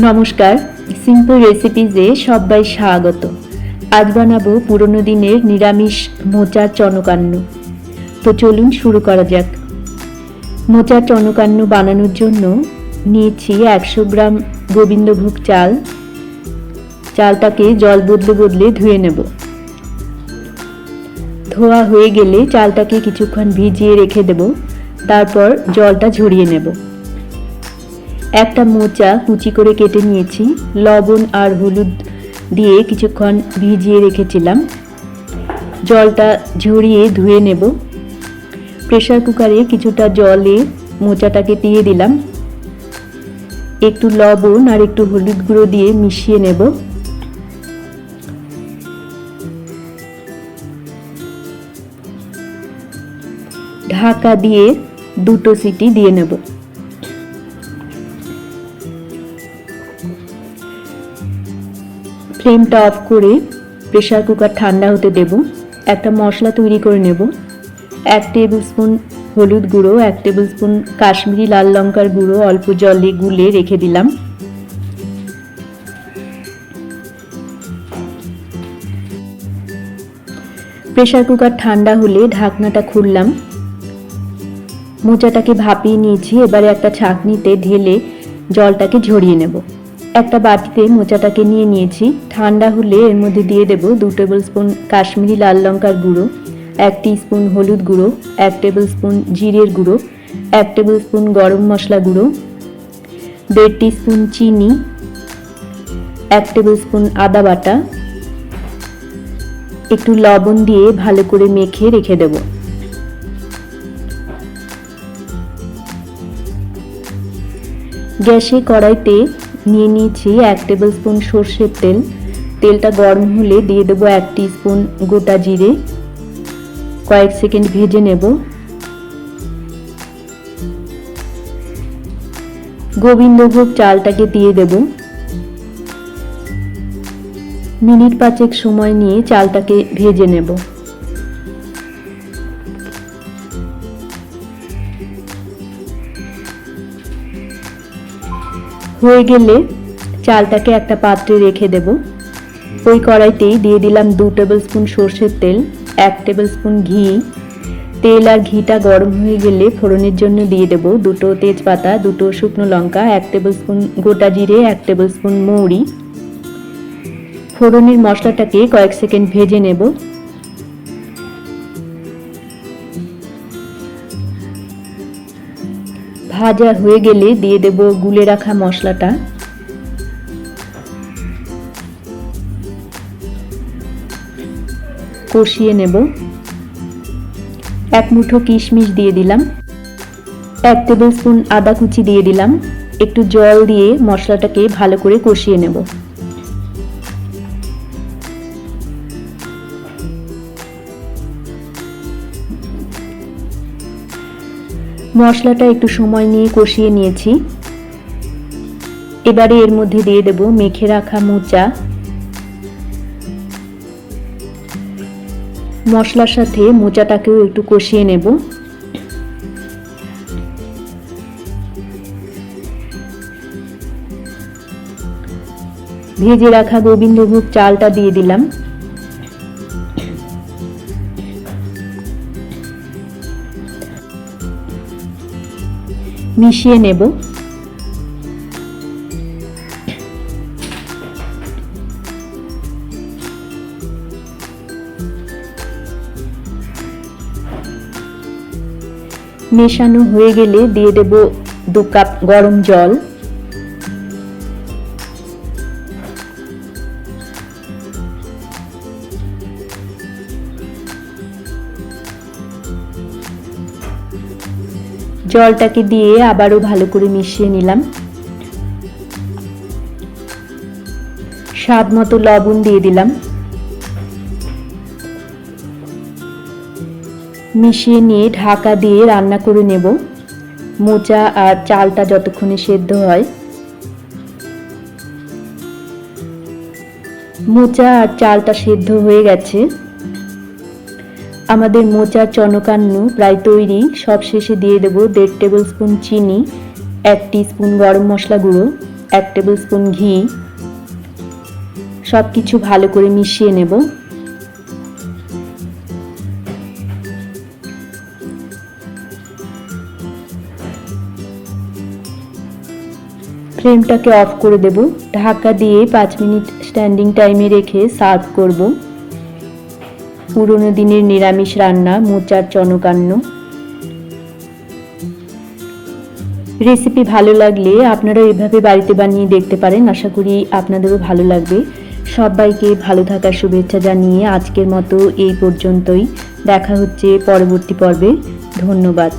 নমস্কার, সিম্পল রেসিপিজে সবাই স্বাগত। আজ বানাবো পুরনো দিনের নিরামিষ মোচার চনকান্ন। তো চলুন শুরু করা যাক। মোচার চনকান্ন বানানোর জন্য নিয়েছি 100 গ্রাম গোবিন্দভোগ চাল। চালটাকে জল বদলে বদলে ধুয়ে নেব। ধোয়া হয়ে গেলে চালটাকে কিছুক্ষণ ভিজিয়ে রেখে দেব, তারপর জলটা ঝরিয়ে নেব। একটা মোচা কুচি করে কেটে নিয়েছি, লবণ আর হলুদ দিয়ে কিছুক্ষণ ভিজিয়ে রেখেছিলাম। জলটা ঝরিয়ে ধুয়ে নেব। প্রেসার কুকারে কিছুটা জলে মোচাটাকে দিয়ে দিলাম। একটু লবণ আর একটু হলুদ গুঁড়ো দিয়ে মিশিয়ে নেব। ঢাকা দিয়ে 2 সিটি দিয়ে নেব। ফ্লেমটা অফ করে প্রেসার কুকার ঠান্ডা হতে দেব। একটা মশলা তৈরি করে নেব। 1 টেবিল স্পুন হলুদ গুঁড়ো, 1 টেবিল স্পুন কাশ্মীরি লাল লঙ্কার গুঁড়ো অল্প জলে গুলে রেখে দিলাম। প্রেসার কুকার ঠান্ডা হলে ঢাকনাটা খুললাম। মোচাটাকে ভাপিয়ে নিয়েছি। এবারে একটা ছাঁকনিতে ঢেলে জলটাকে ঝরিয়ে নেব। একটা বাটিতে মোচাটাকে নিয়ে নিয়েছি। ঠান্ডা হলে এর মধ্যে দিয়ে দেব 2 টেবিল স্পুন কাশ্মীরি লাল লঙ্কার গুঁড়ো, 1 টিস্পুন হলুদ গুঁড়ো, 1 টেবিল স্পুন জিরের গুঁড়ো, 1 টেবিল স্পুন গরম মশলা গুঁড়ো, 1.5 টিস্পুন চিনি, 1 টেবিল স্পুন আদা বাটা, একটু লবণ দিয়ে ভালো করে মেখে রেখে দেব। গ্যাসে কড়াইতে নিয়ে নিয়েছি 1 টেবিল স্পুন সর্ষের তেল। তেলটা গরম হলে দিয়ে দেবো 1 টিস্পুন গোটা জিরে। কয়েক সেকেন্ড ভেজে নেব। গোবিন্দভোগ চালটাকে দিয়ে দেব। মিনিট 5 সময় নিয়ে চালটাকে ভেজে নেব। হয়ে গেলে চালটাকে একটা পাত্রে রেখে দেব। ওই কড়াইতেই দিয়ে দিলাম 2 টেবিল স্পুন সর্ষের তেল, 1 টেবিল স্পুন ঘি। তেল আর ঘিটা গরম হয়ে গেলে ফোড়নের জন্য দিয়ে দেব 2 তেজপাতা, 2 শুকনো লঙ্কা, 1 টেবিল স্পুন গোটা জিরে, 1 টেবিল স্পুন মৌরি। ফোড়নের মশলাটাকে কয়েক সেকেন্ড ভেজে নেব। ভাজা হয়ে গেলে দিয়ে দেব গুলে রাখা মশলাটা। কষিয়ে নেব। 1 মুঠো কিশমিশ দিয়ে দিলাম। 1 টেবিল স্পুন আদা কুচি দিয়ে দিলাম। একটু জল দিয়ে মশলাটাকে ভালো করে কষিয়ে নেব। মশলাটা একটু সময় নিয়ে কষিয়ে নিয়েছি। এবারে এর মধ্যে দিয়ে দেব মেখে রাখা মোচা। মশলার সাথে মোচাটাকেও একটু কষিয়ে নেব। ভেজে রাখা গোবিন্দভোগ চালটা দিয়ে দিলাম। মিশিয়ে নেব। মেশানো হয়ে গেলে দিয়ে দেব 2 কাপ গরম জল। জলটাকে দিয়ে আবারও ভালো করে মিশিয়ে নিলাম। স্বাদ মতো লবণ দিয়ে দিলাম। মিশিয়ে নিয়ে ঢাকা দিয়ে রান্না করে নেব। মোচা আর চালটা যতক্ষণে সেদ্ধ হয়। মোচা আর চালটা সেদ্ধ হয়ে গেছে। আমাদের মোচার চনকান্ন প্রায় তৈরি। সব শেষে দিয়ে দেব 1.5 টেবিল স্পুন চিনি, 1 টিস্পুন গরম মশলা গুঁড়ো, 1 টেবিল স্পুন ঘি, সব কিছু ভালো করে মিশিয়ে নেব। ফ্লেমটাকে অফ করে দেব। ঢাকা দিয়ে 5 মিনিট স্ট্যান্ডিং টাইমে রেখে সার্ভ করব। পুরনো দিনের নিরামিষ রান্না মোচার চনকান্ন। রেসিপি ভালো লাগলে আপনারা এভাবে বাড়িতে বানিয়ে দেখতে পারেন। আশা করি আপনাদেরও ভালো লাগবে। সবাইকে ভালো থাকার শুভেচ্ছা জানিয়ে আজকের মতো এই পর্যন্তই। দেখা হচ্ছে পরবর্তী পর্বে। ধন্যবাদ।